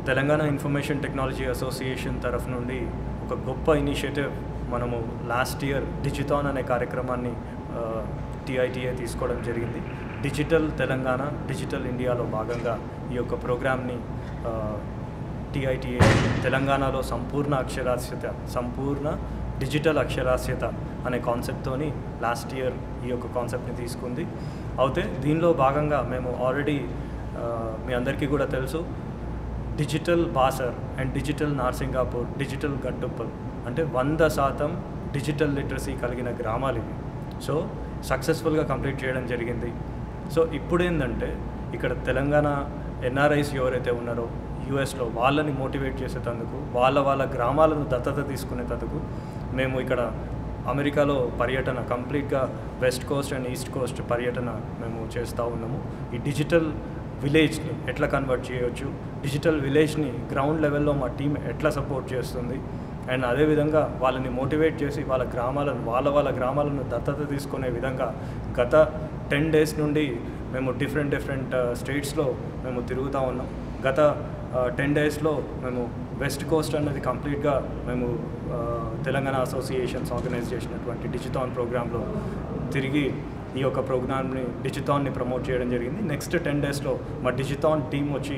Telangana information technology association తరఫు నుండి ఒక గొప్ప ఇనిషియేటివ్ మనము లాస్ట్ ఇయర్ డిజిథాన్ అనే కార్యక్రమాన్ని టీఐటీఏ తీసుకోవడం జరిగింది. డిజిటల్ తెలంగాణ డిజిటల్ ఇండియాలో భాగంగా ఈ యొక్క ప్రోగ్రామ్ని టీఐటీఏ తెలంగాణలో సంపూర్ణ డిజిటల్ అక్షరాస్యత అనే కాన్సెప్ట్తోని లాస్ట్ ఇయర్ ఈ యొక్క కాన్సెప్ట్ని తీసుకుంది. అయితే దీనిలో భాగంగా మేము ఆల్రెడీ మీ అందరికీ కూడా తెలుసు, digital Basar and digital Narsingapur, digital Gattuppal అంటే 100% డిజిటల్ లిటరసీ కలిగిన గ్రామాలు ఇవి. సో సక్సెస్ఫుల్గా కంప్లీట్ చేయడం జరిగింది. సో ఇప్పుడు ఏంటంటే ఇక్కడ తెలంగాణ ఎన్ఆర్ఐస్ ఎవరైతే ఉన్నారో యూఎస్లో వాళ్ళని మోటివేట్ చేసేటందుకు, వాళ్ళ గ్రామాలను దత్తత తీసుకునేటందుకు మేము ఇక్కడ అమెరికాలో పర్యటన కంప్లీట్గా west Coast and east Coast పర్యటన మేము చేస్తూ ఉన్నాము. ఈ డిజిటల్ విలేజ్ని ఎట్లా కన్వర్ట్ చేయవచ్చు, డిజిటల్ విలేజ్ని గ్రౌండ్ లెవెల్లో మా టీం ఎట్లా సపోర్ట్ చేస్తుంది, అండ్ అదేవిధంగా వాళ్ళని మోటివేట్ చేసి వాళ్ళ గ్రామాలను దత్తత తీసుకునే విధంగా గత 10 days నుండి మేము డిఫరెంట్ స్టేట్స్లో మేము తిరుగుతూ ఉన్నాం. గత 10 daysలో మేము వెస్ట్ కోస్ట్ అనేది కంప్లీట్గా మేము తెలంగాణ అసోసియేషన్స్ ఆర్గనైజ్ చేసినటువంటి డిజిథాన్ ప్రోగ్రాంలో తిరిగి ఈ యొక్క ప్రోగ్రామ్ని డిజిథాన్ని ప్రమోట్ చేయడం జరిగింది. నెక్స్ట్ 10 daysలో మా డిజిథాన్ టీం వచ్చి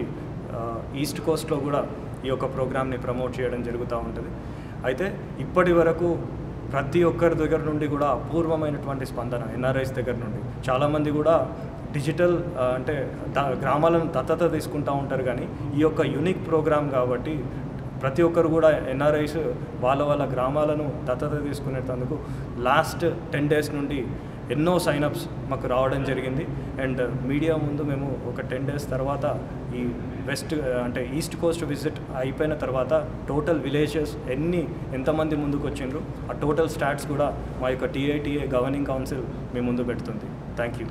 ఈస్ట్ కోస్ట్లో కూడా ఈ యొక్క ప్రోగ్రామ్ని ప్రమోట్ చేయడం జరుగుతూ ఉంటుంది. అయితే ఇప్పటి వరకు ప్రతి ఒక్కరి దగ్గర నుండి కూడా అపూర్వమైనటువంటి స్పందన, ఎన్ఆర్ఐస్ దగ్గర నుండి చాలామంది కూడా డిజిటల్ అంటే గ్రామాలను దత్తత తీసుకుంటూ ఉంటారు. కానీ ఈ యొక్క యూనిక్ ప్రోగ్రామ్ కాబట్టి ప్రతి ఒక్కరు కూడా ఎన్ఆర్ఐస్ వాళ్ళ గ్రామాలను దత్తత తీసుకునేందుకు లాస్ట్ 10 days నుండి ఎన్నో సైనప్స్ మాకు రావడం జరిగింది. అండ్ మీడియా ముందు మేము ఒక 10 days తర్వాత ఈ ఈస్ట్ కోస్ట్ విజిట్ అయిపోయిన తర్వాత టోటల్ విలేజెస్ ఎంతమంది ముందుకు వచ్చిండ్రు ఆ టోటల్ స్టాట్స్ కూడా మా యొక్క టీఐటీఏ గవర్నింగ్ కౌన్సిల్ మీ ముందు పెడుతుంది. Thank you.